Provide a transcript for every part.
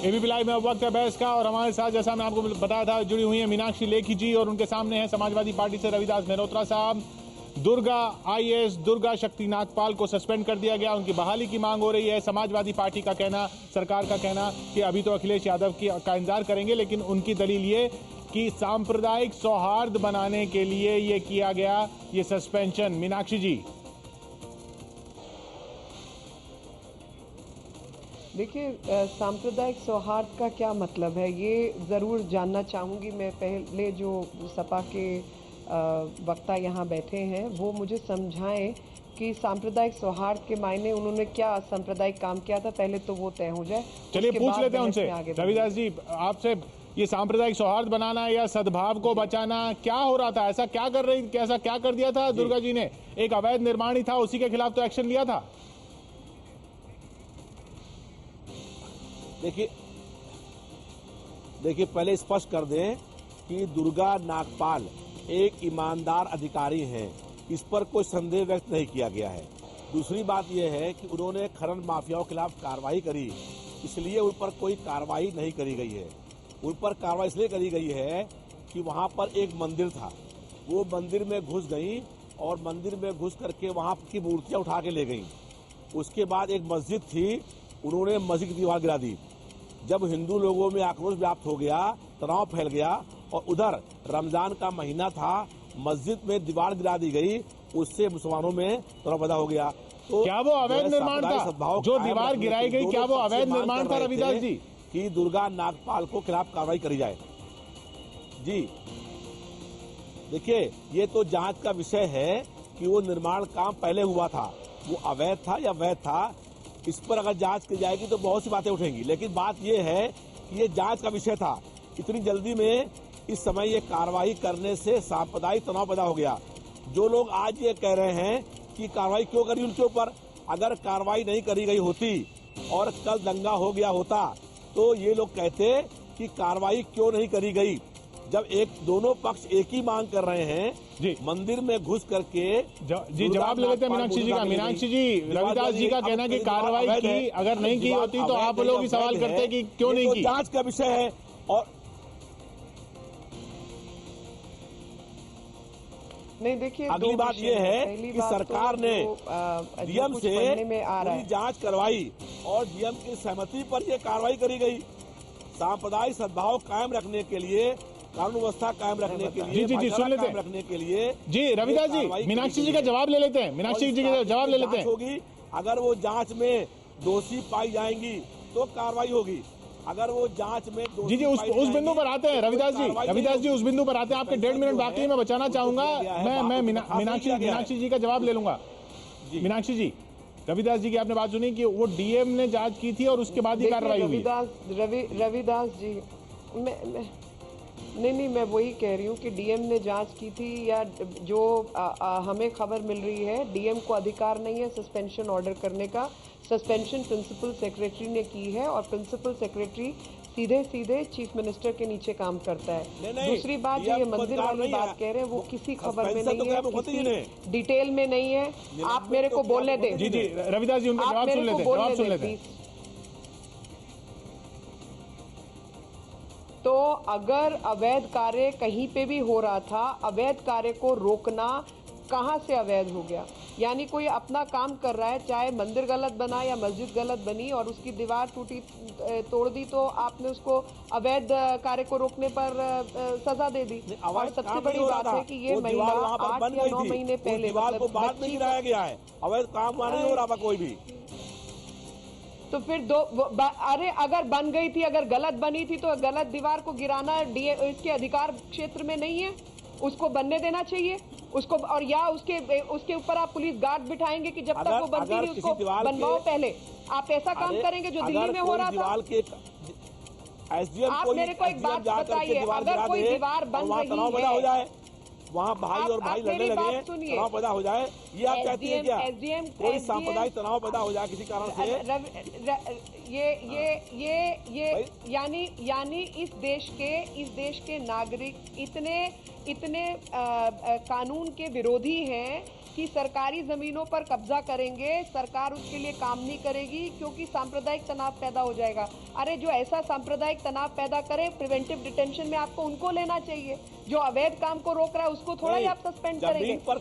ABP live में वक्त है बहस का और हमारे साथ, जैसा मैं आपको बताया था, जुड़ी हुई है मीनाक्षी लेखी जी और उनके सामने है समाजवादी पार्टी से रविदास मेहरोत्रा साहब। दुर्गा आईएएस दुर्गा शक्ति नागपाल को सस्पेंड कर दिया गया, उनकी बहाली की मांग हो रही है। समाजवादी पार्टी का कहना, सरकार का कहना कि अभी तो अखिलेश यादव का इंतजार करेंगे, लेकिन उनकी दलील ये कि सांप्रदायिक सौहार्द बनाने के लिए ये किया गया ये सस्पेंशन। मीनाक्षी जी, देखिए, सांप्रदायिक सौहार्द का क्या मतलब है ये ज़रूर जानना चाहूँगी मैं। पहले जो सपा के वक्ता यहाँ बैठे हैं वो मुझे समझाएं कि सांप्रदायिक सौहार्द के मायने उन्होंने क्या सांप्रदायिक काम किया था, पहले तो वो तय हो जाए। चलिए पूछ लेते हैं उनसे। रविदास जी, आपसे ये सांप्रदायिक सौहार्द बनाना या सद्भाव को बचाना क्या हो रहा था? ऐसा क्या कर दिया था दुर्गा जी ने? एक अवैध निर्माण ही था, उसी के खिलाफ तो एक्शन लिया था। देखिए पहले स्पष्ट कर दें कि दुर्गा नागपाल एक ईमानदार अधिकारी हैं, इस पर कोई संदेह व्यक्त नहीं किया गया है। दूसरी बात यह है कि उन्होंने खनन माफियाओं के खिलाफ कार्रवाई करी, इसलिए उन पर कोई कार्रवाई नहीं करी गई है। उन पर कार्रवाई इसलिए करी गई है कि वहां पर एक मंदिर था, वो मंदिर में घुस गई और मंदिर में घुस करके वहां की मूर्तियां उठा के ले गई। उसके बाद एक मस्जिद थी, उन्होंने मस्जिद की दीवार गिरा दी। जब हिंदू लोगों में आक्रोश व्याप्त हो गया, तनाव फैल गया और उधर रमजान का महीना था, मस्जिद में दीवार गिरा दी गई, उससे मुसलमानों में तनाव पैदा हो गया। तो क्या वो अवैध निर्माण था? जो दीवार गिराई गई, क्या वो अवैध निर्माण था रविदास जी? कि दुर्गा नागपाल को खिलाफ कार्रवाई करी जाए। जी देखिए, ये तो जांच का विषय है कि वो निर्माण काम पहले हुआ था, वो अवैध था या वैध था। इस पर अगर जांच की जाएगी तो बहुत सी बातें उठेंगी, लेकिन बात यह है कि ये जांच का विषय था। इतनी जल्दी में इस समय ये कार्रवाई करने से सांप्रदायिक तनाव पैदा हो गया। जो लोग आज ये कह रहे हैं कि कार्रवाई क्यों करी उनके ऊपर, अगर कार्रवाई नहीं करी गई होती और कल दंगा हो गया होता तो ये लोग कहते कि कार्रवाई क्यों नहीं करी गई। जब दोनों पक्ष एक ही मांग कर रहे हैं जी, मंदिर में घुस करके जवाब ले लेते हैं मीनाक्षी जी का। मीनाक्षी जी, रविदास जी का कहना कि कार्रवाई की अगर नहीं की होती तो आप लोग ही सवाल करते कि क्यों नहीं की। जांच का विषय है। और नहीं, देखिए, अगली बात यह है कि सरकार ने डीएम से जांच करवाई और डीएम की सहमति पर यह कार्रवाई करी गई। सांप्रदायिक सद्भाव कायम रखने के लिए, कानून व्यवस्था कायम रखने के लिए, जी सुन लेते हैं, रखने के लिए। जी रविदास जी, मीनाक्षी जी का जवाब ले लेते हैं। मीनाक्षी जी का जवाब ले लेते हैं। होगी, अगर वो जांच में दोषी पाई जाएंगी तो कार्रवाई होगी। अगर वो जांच में जी उस बिंदु पर आते हैं रविदास जी उस बिंदु पर आते हैं। आपके 1.5 मिनट बाकी है, मैं बचाना चाहूंगा। मैं मीनाक्षी जी का जवाब ले लूंगा। मीनाक्षी जी, रविदास जी की आपने बात सुनी कि वो डीएम ने जांच की थी और उसके बाद ही कार्रवाई हुई। रविदास जी, नहीं, मैं वही कह रही हूँ कि डीएम ने जांच की थी या जो हमें खबर मिल रही है, डीएम को अधिकार नहीं है सस्पेंशन ऑर्डर करने का। सस्पेंशन प्रिंसिपल सेक्रेटरी ने की है और प्रिंसिपल सेक्रेटरी सीधे चीफ मिनिस्टर के नीचे काम करता है। दूसरी बात, जो ये मंदिर वाली बात कह रहे हैं वो किसी खबर में नहीं है, किसी डिटेल में नहीं है। आप मेरे को बोलने दें। जी रविदास जी, उनका जवाब सुन लेते हैं। तो अगर अवैध कार्य कहीं पे भी हो रहा था, अवैध कार्य को रोकना कहां से अवैध हो गया? यानी कोई अपना काम कर रहा है, चाहे मंदिर गलत बना या मस्जिद गलत बनी और उसकी दीवार तोड़ दी, तो आपने उसको अवैध कार्य को रोकने पर सजा दे दी। और सबसे बड़ी बात है कि ये महिला 8 या 9 महीने पहले बाद में गिराया गया है, अवैध काम नहीं हो रहा था कोई भी। तो फिर अरे अगर बन गई थी, अगर गलत बनी थी तो गलत दीवार को गिराना इसके अधिकार क्षेत्र में नहीं है, उसको बनने देना चाहिए उसको। और या उसके ऊपर आप पुलिस गार्ड बिठाएंगे कि जब तक वो बनती नहीं उसको बनवाओ पहले। आप ऐसा काम करेंगे जो दिल्ली में हो रहा था? आप मेरे को एक बात बताइए, अगर कोई दीवार बन रही है, वहाँ भाई और भाई लड़ने मेरी लगे, बात सुनिए। तनाव पैदा हो जाए, ये आप कहती हैं क्या? SDM कोई सांप्रदायिक तनाव पैदा हो जाए किसी कारण से? ये यानी इस देश के नागरिक इतने कानून के विरोधी हैं कि सरकारी जमीनों पर कब्जा करेंगे, सरकार उसके लिए काम नहीं करेगी क्योंकि सांप्रदायिक तनाव पैदा हो जाएगा। अरे जो ऐसा सांप्रदायिक तनाव पैदा करे, प्रिवेंटिव डिटेंशन में आपको उनको लेना चाहिए। जो अवैध काम को रोक रहा है उसको थोड़ा ही आप सस्पेंड करेंगे। इसका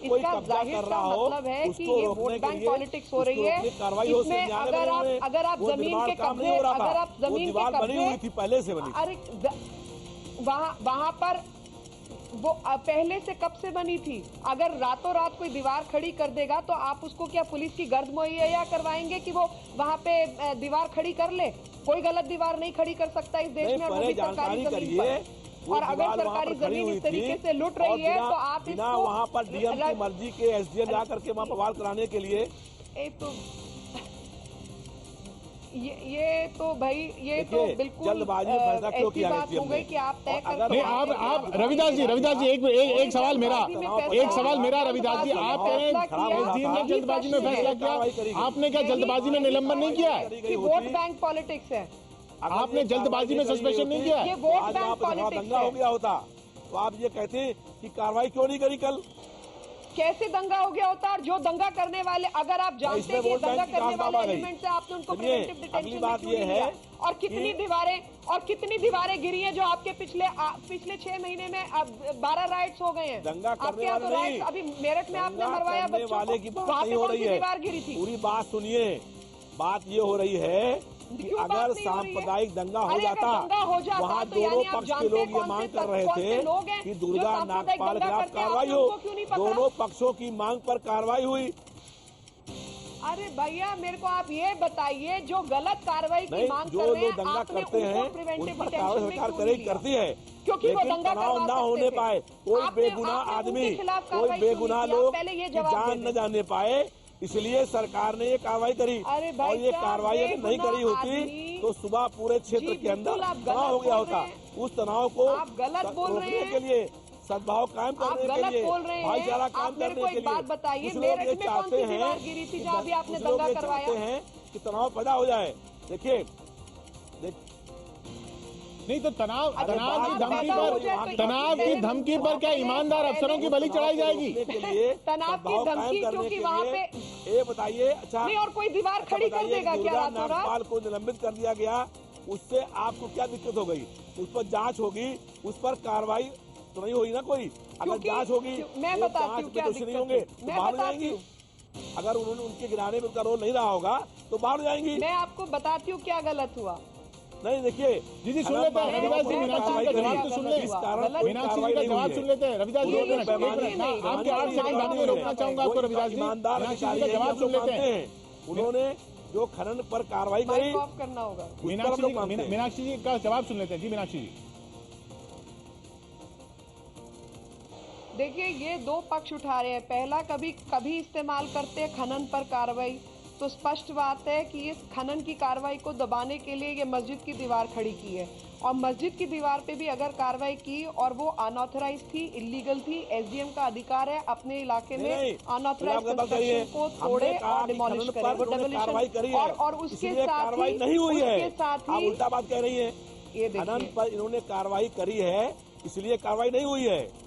जाहिर सा मतलब है कि ये वोट बैंक पॉलिटिक्स हो रही है। इसमें अगर आप जमीन के कब्जे पहले से बनी, अरे वहां पर वो पहले से कब से बनी थी? अगर रातों रात कोई दीवार खड़ी कर देगा तो आप उसको क्या पुलिस की गर्द मुहैया करवाएंगे कि वो वहां पे दीवार खड़ी कर ले? कोई गलत दीवार नहीं खड़ी कर सकता इस देश में, और वो भी सरकारी जमीन पर। और अगर सरकारी जमीन इस तरीके से लुट रही है तो आप इसको वहाँ पर डीएम की मर्जी के एसडीएम ला करके वहाँ बवाल कराने के लिए ये तो भाई ये तो बिल्कुल जल्दबाजी में फैसला क्यों किया बात हो गई कि आप तय कर। नहीं, आप रविदास जी एक सवाल मेरा रविदास जी, आप एसडीएम ने जल्दबाजी में फैसला किया, आपने क्या जल्दबाजी में निलंबन नहीं किया है? कि वोट बैंक पॉलिटिक्स है। आपने जल्दबाजी में सस्पेंशन नहीं किया है? ये वोट बैंक पॉलिटिक्स दंगा हो है। गया होता तो आप ये कहते कि कार्रवाई क्यों नहीं करी कल? कैसे दंगा हो गया होता? और जो दंगा करने वाले, अगर आप जानते हैं कि ये दंगा करने वाले एलिमेंट से आपने उनको प्रिवेंटिव डिटेंशन में क्यों नहीं लिया? और कितनी दीवारें गिरी हैं जो आपके पिछले 6 महीने में 12 राइट्स हो गए हैं। दंगा करने आपके वाले राइट्स अभी मेरठ में आपने मरवाया बच्चों वाले की को, बात वहाँ नहीं पे हो कौन रही सी है। दीवार गिरी थी? पूरी बात सुनिए, बात ये हो रही है कि क्यों बात अगर नहीं हो रही है? सांप्रदायिक दंगा हो अरे अगर जाता, दंगा हो जाता वहाँ तो यानी दोनों आप पक्ष के जानते लोग हैं ये कौन मांग से कर रहे कौन से थे लोग हैं कि जो दुर्गा सांप्रदायिक नागपाल के दंगा खिलाफ करके आप कार्रवाई लोगों हो। को क्यों नहीं पकड़ा? दोनों पक्षों की मांग पर कार्रवाई हुई। अरे भैया मेरे को आप ये बताइए, जो गलत कार्रवाई की मांग जो कर रहे लोग हैं दंगा आपने करते हैं उनको प्रिवेंटिव उन पर डिटेंशन में सरकार क्यों नहीं लिया? करती है, क्योंकि वो लेकिन दंगा तनाव करवा न सकते होने थे। पाए, कोई आपने बेगुनाह आदमी, उनके खिलाफ कोई कार्रवाई क्यों नहीं बेगुनाह की? आप लोग पहले ये की जवाब जान दे न जाने पाए, इसलिए सरकार ने ये कार्रवाई करी। अरे भाई और ये साहब, कार्रवाई अगर नहीं करी होती आदमी- तो सुबह पूरे क्षेत्र जी, के अंदर बिल्कुल आप तनाव हो गलत गया बोल होता। रहे हैं। उस तनाव को आप गलत बोल रहे रोकने हैं। के लिए, सद्भाव कायम आप करने के गलत लिए, बोल रहे हैं। भाईचारा कायम आप मेरे करने को के एक लिए बात बताइए, कुछ लोग ये मेरठ में कौन चाहते सी हैं दीवार गिरी थी जहाँ भी आपने कुछ लोग दंगा ये करवाया? चाहते हैं कि तनाव पैदा हो जाए। देखिए नहीं तो तनाव अगर की बात धमकी पैदा हो जाए पर तो तनाव की धमकी पर क्या ईमानदार अफसरों की बलि चढ़ाई जाएगी? के लिए तनाव की सद्भाव धमकी, कायम करने क्योंकि के वहाँ लिए पे ये बताइए। अच्छा नहीं, और कोई दीवार खड़ी कर बताइए, देगा क्या दुर्गा रातों रात? नागपाल को निलंबित कर दिया गया, उससे आपको क्या दिक्कत हो गई? उस पर जांच होगी, उस पर कार्रवाई तो नहीं होगी ना कोई? अगर क्योंकि- जांच होगी, मैं वो बताती जांच हूँ में क्या दोषी नहीं दिक्कत होंगे है। तो मैं बाहर बताती जाएंगी। हूँ। अगर उन्होंने उनके गिराने में उनका रोल नहीं रहा होगा तो बाहर जाएंगी। मैं आपको बताती हूँ क्या गलत हुआ। नहीं देखिए जी सुन लेते हैं रविदास जी, मीनाक्षी जी का जवाब तो सुन ले। इस कारण कोई मीनाक्षी जी कार्रवाई का नहीं जवाब हुई है। सुन लेते हैं। रविदास जी, एक मिनट, आपके 8 सेकंड बात में रोकना चाहूंगा आपको रविदास जी। ईमानदार मीनाक्षी जी का जवाब सुन लेते हैं। उन्होंने जो खनन पर कार्रवाई करी, माइक ऑफ करना होगा। मीनाक्षी जी का जवाब सुन लेते हैं। जी मीनाक्षी जी। देखिए ये दो पक्ष उठा रहे हैं। पहला, कभी इस्तेमाल करते हैं खनन पर कार्रवाई, तो स्पष्ट बात है कि इस खनन की कार्रवाई को दबाने के लिए ये मस्जिद की दीवार खड़ी की है, और मस्जिद की दीवार पे भी अगर कार्रवाई की और वो अनऑथराइज थी, इलीगल थी, एसडीएम का अधिकार है अपने इलाके में अनऑथराइज कंस्ट्रक्शन को तोड़े और डिमोलिश करे, वो डेमोलिशन। और उसके साथ ही उल्टा बात कह रही है। ये खनन देखिए, पर इन्होंने कार्रवाई करी है, इसलिए कार्रवाई नहीं हुई है।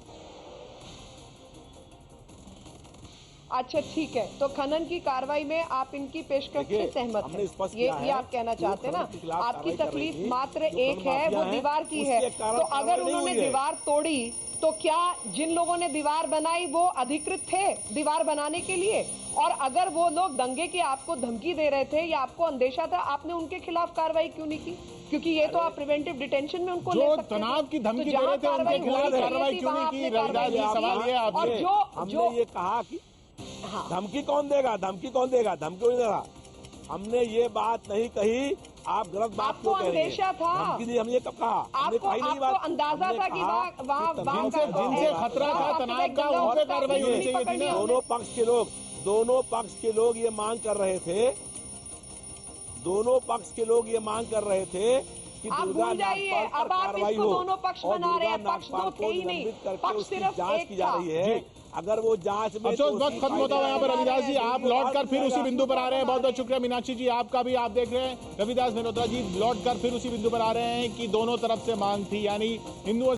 अच्छा ठीक है, तो खनन की कार्रवाई में आप इनकी पेशकश से सहमत हमने स्पष्ट हैं? किया ये आप कहना चाहते हैं ना? आपकी तकलीफ मात्र एक है, वो दीवार की है। तो अगर उन्होंने दीवार तोड़ी तो क्या जिन लोगों ने दीवार बनाई वो अधिकृत थे दीवार बनाने के लिए? और अगर वो लोग दंगे की आपको धमकी दे रहे थे या आपको अंदेशा था, आपने उनके खिलाफ कार्रवाई क्यों नहीं की? क्योंकि ये तो आप प्रिवेंटिव डिटेंशन में उनको ले जो सकते थे। तनाव की धमकी तो दे रहे थे जहाँ उनके खिलाफ कार्रवाई कार्रवाई होनी क्यों नहीं चाहिए की? थी, वहाँ रविदास जी, आपने सवाल ये है और आपसे। हमने ये कहा कि धमकी कौन देगा? धमकी कौन देगा? धमकी नहीं देगा। हमने ये बात नहीं कही, आप गलत बात आपको क्यों कह रही हैं? अंदेशा था। धमकी दी, हमने कब कहा? हमने कही नहीं बात। अंदाजा हमने था कि कहा वहाँ जिनसे खतरा था, तनाव का, उन पे कार्रवाई होनी चाहिए थी ना। दोनों पक्ष के लोग ये मांग कर रहे थे, दोनों पक्ष के लोग ये मांग कर रहे थे कि आप दुर्गा भूल जाइए, नागपाल पर अब आप कार्रवाई इसको हो दोनों पक्ष और बना रहे हैं, दुर्गा पक्ष दो नागपाल थे को ही नहीं, निलंबित करके पक्ष उसकी सिर्फ जांच एक की जा था। रही है। अगर वो जांच में अफसोस वक्त खत्म होता हुआ यहाँ पर रविदास जी आप लौट कर फिर उसी बिंदु पर आ रहे हैं। बहुत बहुत शुक्रिया मीनाक्षी जी, आपका भी। आप देख रहे हैं रविदास मेहरोत्रा जी लौट कर फिर उसी बिंदु पर आ रहे हैं कि दोनों तरफ से मांग थी, यानी हिंदुओं